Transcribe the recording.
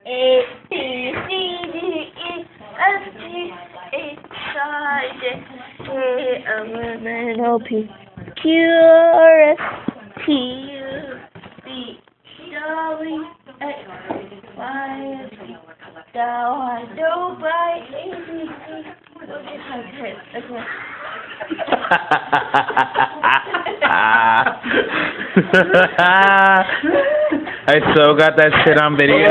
A, B, C, D, E, F, G, H, I, J, K, L, M, N, O, P, Q, R, S, T, U, V, W, X, Y, Z. Now I know by ABC. Okay. I so got that shit on video.